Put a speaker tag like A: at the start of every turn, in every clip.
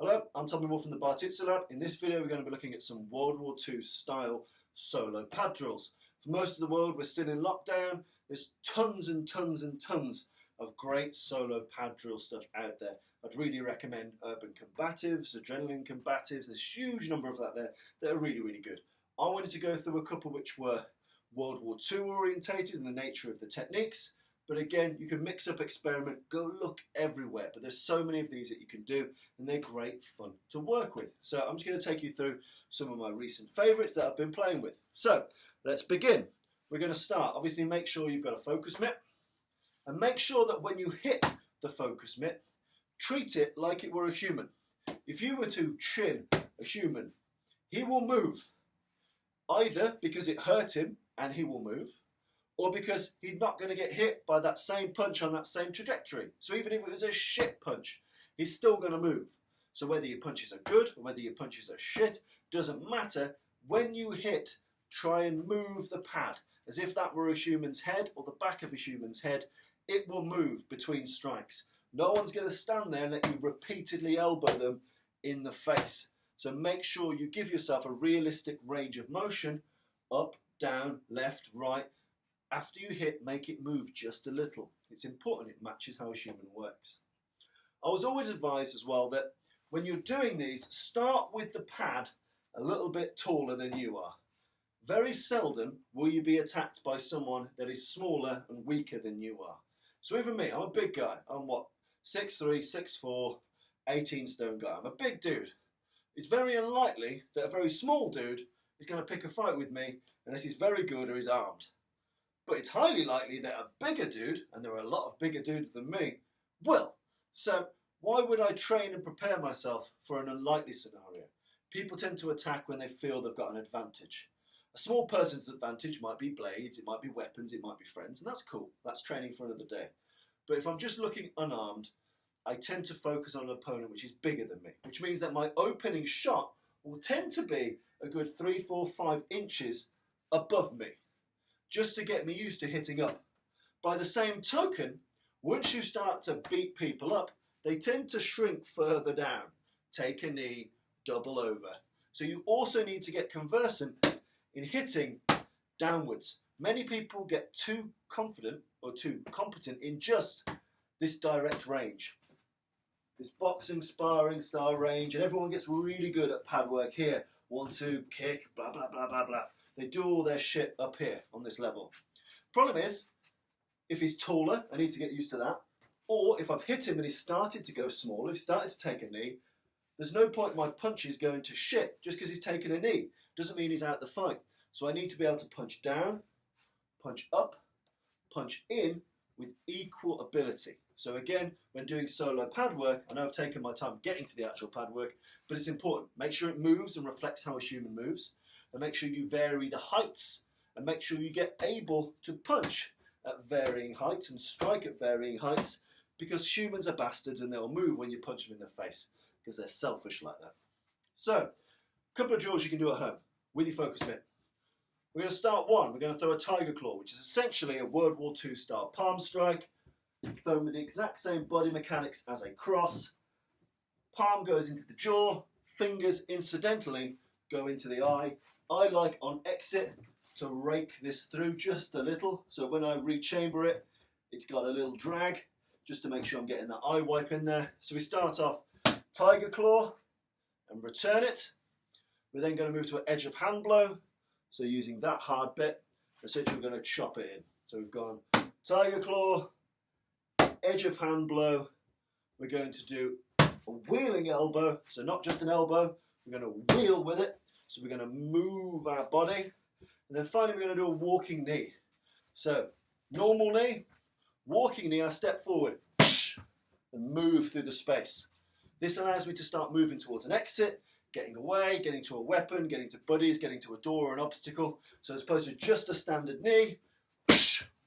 A: Hello, I'm Tommy Moore from the Bartitsu Lab. In this video we're going to be looking at some World War II style solo pad drills. For most of the world we're still in lockdown. There's tons and tons and tons of great solo pad drill stuff out there. I'd really recommend Urban Combatives, Adrenaline Combatives. There's a huge number of that there that are really good. I wanted to go through a couple which were World War II orientated in the nature of the techniques. But again, you can mix up, experiment, go look everywhere. But there's so many of these that you can do, and they're great fun to work with. So I'm just going to take you through some of my recent favourites that I've been playing with. So let's begin. We're going to start. Obviously, make sure you've got a focus mitt, and make sure that when you hit the focus mitt, treat it like it were a human. If you were to chin a human, he will move, either because it hurt him and he will move, or because he's not going to get hit by that same punch on that same trajectory. So even if it was a shit punch, he's still going to move. So whether your punches are good or whether your punches are shit, doesn't matter. When you hit, try and move the pad as if that were a human's head or the back of a human's head. It will move between strikes. No one's going to stand there and let you repeatedly elbow them in the face. So make sure you give yourself a realistic range of motion, up, down, left, right. After you hit, make it move just a little. It's important it matches how a human works. I was always advised as well that when you're doing these, start with the pad a little bit taller than you are. Very seldom will you be attacked by someone that is smaller and weaker than you are. So even me, I'm a big guy. I'm what, 6'3", 6'4", 18 stone guy. I'm a big dude. It's very unlikely that a very small dude is going to pick a fight with me unless he's very good or he's armed. But it's highly likely that a bigger dude, and there are a lot of bigger dudes than me, will. So why would I train and prepare myself for an unlikely scenario? People tend to attack when they feel they've got an advantage. A small person's advantage might be blades, it might be weapons, it might be friends, and that's cool. That's training for another day. But if I'm just looking unarmed, I tend to focus on an opponent which is bigger than me, which means that my opening shot will tend to be a good 3, 4, 5 inches above me, just to get me used to hitting up. By the same token, once you start to beat people up, they tend to shrink further down. Take a knee, double over. So you also need to get conversant in hitting downwards. Many people get too confident or too competent in just this direct range. This boxing, sparring style range, and everyone gets really good at pad work here. 1, 2, kick, blah, blah, blah, blah, blah. They do all their shit up here on this level. Problem is, if he's taller, I need to get used to that. Or if I've hit him and he's started to go smaller, he's started to take a knee, there's no point my punches going to shit just because he's taken a knee. Doesn't mean he's out the fight. So I need to be able to punch down, punch up, punch in with equal ability. So again, when doing solo pad work, I know I've taken my time getting to the actual pad work, but it's important. Make sure it moves and reflects how a human moves. And make sure you vary the heights, and make sure you get able to punch at varying heights and strike at varying heights, because humans are bastards and they'll move when you punch them in the face because they're selfish like that. So, a couple of drills you can do at home with your focus mitt. We're going to start one. We're going to throw a tiger claw, which is essentially a World War II style palm strike, thrown with the exact same body mechanics as a cross. Palm goes into the jaw, fingers incidentally go into the eye. I like on exit to rake this through just a little, so when I rechamber it, it's got a little drag, just to make sure I'm getting that eye wipe in there. So we start off tiger claw and return it. We're then going to move to an edge of hand blow, so using that hard bit, essentially we're going to chop it in. So we've gone tiger claw, edge of hand blow. We're going to do a wheeling elbow, so not just an elbow, we're going to wheel with it. So we're going to move our body. And then finally we're going to do a walking knee. So normal knee, walking knee, I step forward and move through the space. This allows me to start moving towards an exit, getting away, getting to a weapon, getting to buddies, getting to a door or an obstacle. So as opposed to just a standard knee,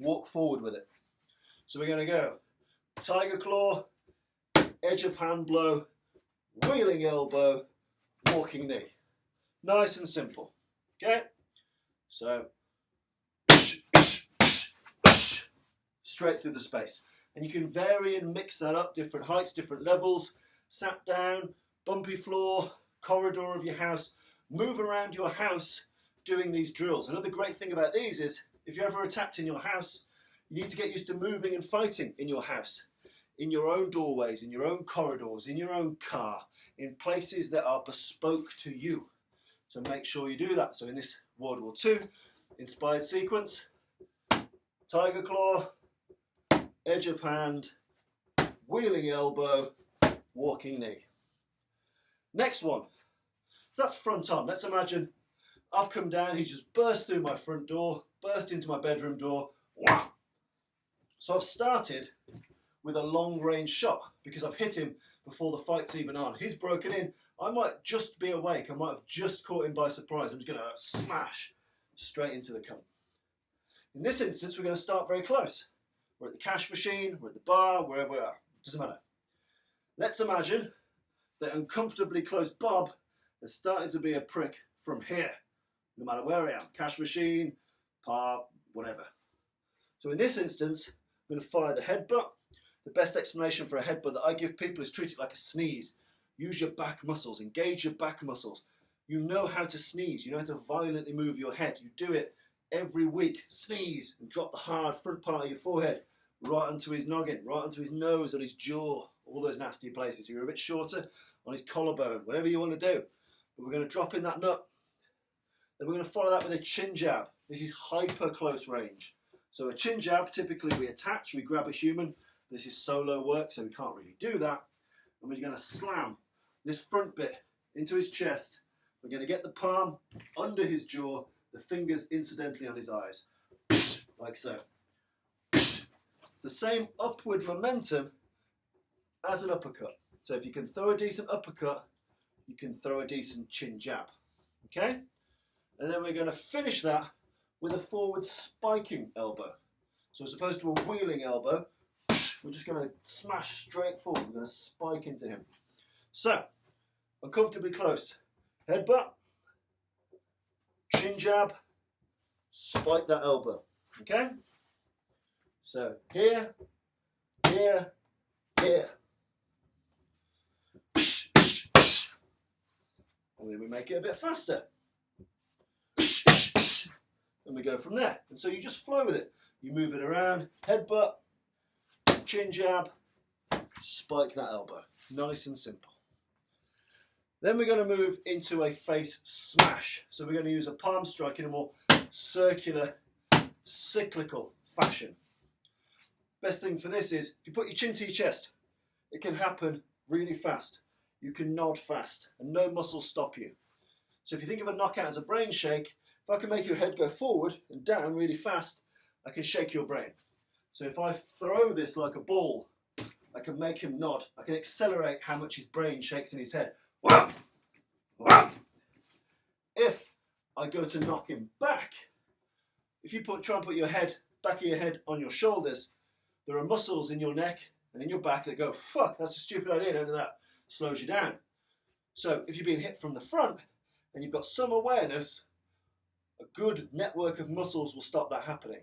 A: walk forward with it. So we're going to go tiger claw, edge of hand blow, wheeling elbow, walking knee. Nice and simple. Okay? So straight through the space. And you can vary and mix that up, different heights, different levels. Sat down, bumpy floor, corridor of your house. Move around your house doing these drills. Another great thing about these is if you're ever attacked in your house, you need to get used to moving and fighting in your house, in your own doorways, in your own corridors, in your own car, in places that are bespoke to you. So make sure you do that. So in this World War II inspired sequence, tiger claw, edge of hand, wheeling elbow, walking knee. Next one. So that's front on. Let's imagine I've come down, he's just burst through my front door, burst into my bedroom door. So I've started with a long range shot because I've hit him before the fight's even on. He's broken in. I might just be awake. I might have just caught him by surprise. I'm just going to smash straight into the cunt. In this instance, we're going to start very close. We're at the cash machine, we're at the bar, wherever we are. Doesn't matter. Let's imagine that uncomfortably close Bob has started to be a prick from here. No matter where I am. Cash machine, bar, whatever. So in this instance, I'm going to fire the headbutt. The best explanation for a headbutt that I give people is treat it like a sneeze. Use your back muscles, engage your back muscles. You know how to sneeze, you know how to violently move your head. You do it every week. Sneeze and drop the hard front part of your forehead right onto his noggin, right onto his nose, on his jaw, all those nasty places. You're a bit shorter on his collarbone, whatever you want to do. But we're going to drop in that nut. Then we're going to follow that with a chin jab. This is hyper close range. So a chin jab, typically we attach, we grab a human. This is solo work, so we can't really do that. And we're going to slam this front bit into his chest. We're going to get the palm under his jaw, the fingers incidentally on his eyes, like so. It's the same upward momentum as an uppercut. So if you can throw a decent uppercut, you can throw a decent chin jab. Okay? And then we're going to finish that with a forward spiking elbow. So as opposed to a wheeling elbow, we're just going to smash straight forward. We're going to spike into him. So, uncomfortably close. Headbutt, chin jab, spike that elbow. Okay? So, here, here, here. And then we make it a bit faster. And we go from there. And so you just flow with it. You move it around, headbutt, chin jab, spike that elbow. Nice and simple. Then we're going to move into a face smash. So we're going to use a palm strike in a more circular, cyclical fashion. Best thing for this is, if you put your chin to your chest, it can happen really fast. You can nod fast and no muscles stop you. So if you think of a knockout as a brain shake, if I can make your head go forward and down really fast, I can shake your brain. So if I throw this like a ball, I can make him nod. I can accelerate how much his brain shakes in his head. If I go to knock him back, if you try and put your head, back of your head on your shoulders, there are muscles in your neck and in your back that go, fuck, that's a stupid idea, none of that slows you down. So if you're being hit from the front and you've got some awareness, a good network of muscles will stop that happening.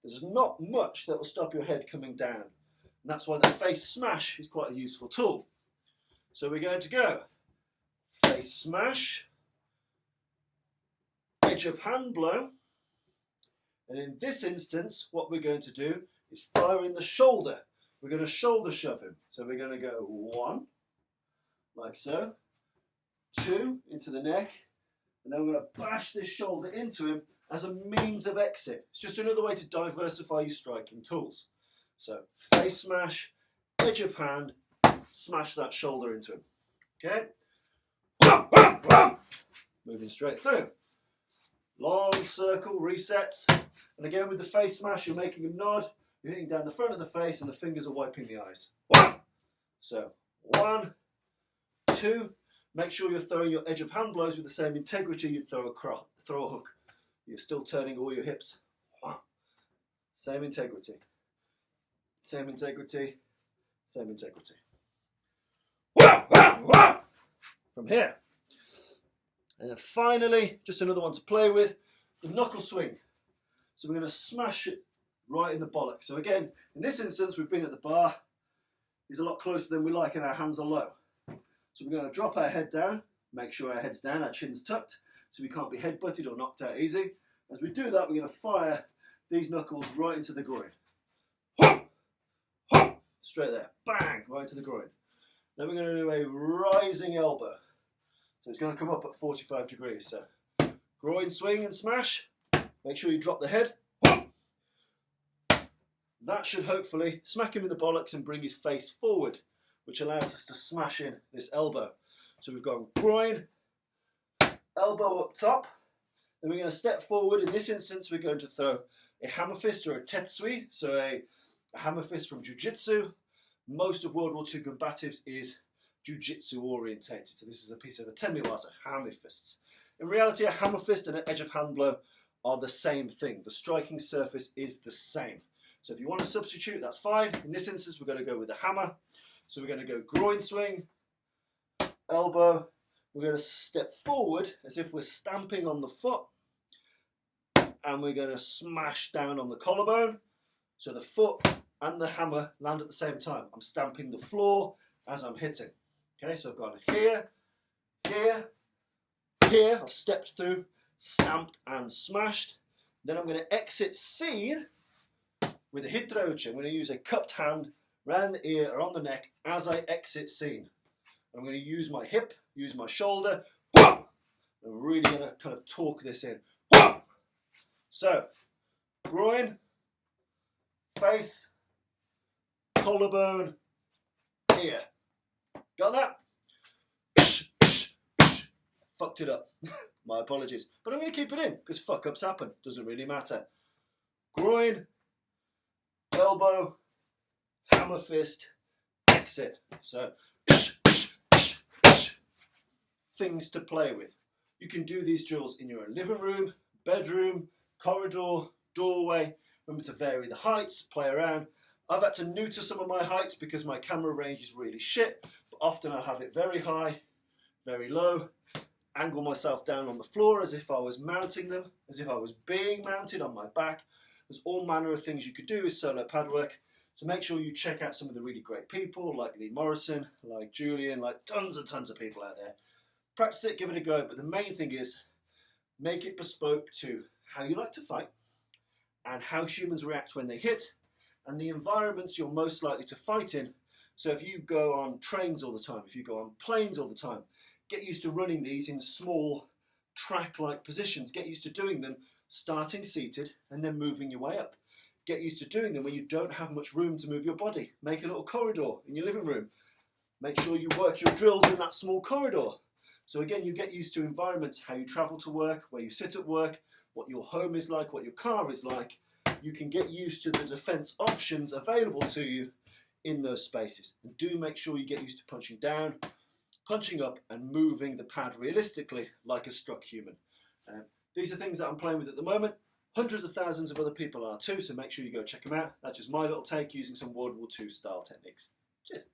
A: There's not much that will stop your head coming down. And that's why the face smash is quite a useful tool. So we're going to go face smash, edge of hand blow, and in this instance what we're going to do is fire in the shoulder. We're going to shoulder shove him. So we're going to go 1, like so, 2 into the neck, and then we're going to bash this shoulder into him as a means of exit. It's just another way to diversify your striking tools. So face smash, edge of hand, smash that shoulder into him. Okay? Moving straight through. Long circle, resets. And again with the face smash, you're making him nod. You're hitting down the front of the face and the fingers are wiping the eyes. So 1, 2. Make sure you're throwing your edge of hand blows with the same integrity you'd throw a hook. You're still turning all your hips. Same integrity. Same integrity. Same integrity. From here. And then finally, just another one to play with, the knuckle swing. So we're going to smash it right in the bollock. So again, in this instance, we've been at the bar. He's a lot closer than we like and our hands are low. So we're going to drop our head down, make sure our head's down, our chin's tucked, so we can't be head-butted or knocked out easy. As we do that, we're going to fire these knuckles right into the groin. Straight there, bang, right into the groin. Then we're going to do a rising elbow. So it's going to come up at 45 degrees. So groin swing and smash. Make sure you drop the head. That should hopefully smack him in the bollocks and bring his face forward, which allows us to smash in this elbow. So we've gone groin, elbow up top. Then we're going to step forward. In this instance, we're going to throw a hammer fist or a tetsui, so a hammer fist from Jiu-Jitsu. Most of World War II Combatives is Jiu-Jitsu orientated, so this is a piece of a temiwaza, hammer fists. In reality, a hammer fist and an edge of hand blow are the same thing. The striking surface is the same. So if you want to substitute, that's fine. In this instance, we're going to go with the hammer. So we're going to go groin swing, elbow. We're going to step forward as if we're stamping on the foot. And we're going to smash down on the collarbone. So the foot and the hammer land at the same time. I'm stamping the floor as I'm hitting. Okay, so I've gone here, here, here. I've stepped through, stamped and smashed. Then I'm going to exit scene with a hitrauchi. I'm going to use a cupped hand around the ear or on the neck as I exit scene. I'm going to use my hip, use my shoulder. I'm really going to kind of torque this in. So, groin, face, collarbone, ear. Got that? Fucked it up. My apologies. But I'm going to keep it in because fuck-ups happen. Doesn't really matter. Groin, elbow, hammer fist, exit. So, things to play with. You can do these drills in your own living room, bedroom, corridor, doorway. Remember to vary the heights, play around. I've had to neuter some of my heights because my camera range is really shit, but often I'll have it very high, very low, angle myself down on the floor as if I was mounting them, as if I was being mounted on my back. There's all manner of things you could do with solo pad work, so make sure you check out some of the really great people like Lee Morrison, like Julian, like tons and tons of people out there. Practice it, give it a go, but the main thing is make it bespoke to how you like to fight and how humans react when they hit and the environments you're most likely to fight in. So if you go on trains all the time, if you go on planes all the time, get used to running these in small track-like positions. Get used to doing them starting seated and then moving your way up. Get used to doing them when you don't have much room to move your body. Make a little corridor in your living room. Make sure you work your drills in that small corridor. So again, you get used to environments, how you travel to work, where you sit at work, what your home is like, what your car is like. You can get used to the defense options available to you in those spaces. And do make sure you get used to punching down, punching up, and moving the pad realistically like a struck human. These are things that I'm playing with at the moment. Hundreds of thousands of other people are too, so make sure you go check them out. That's just my little take using some World War II style techniques. Cheers.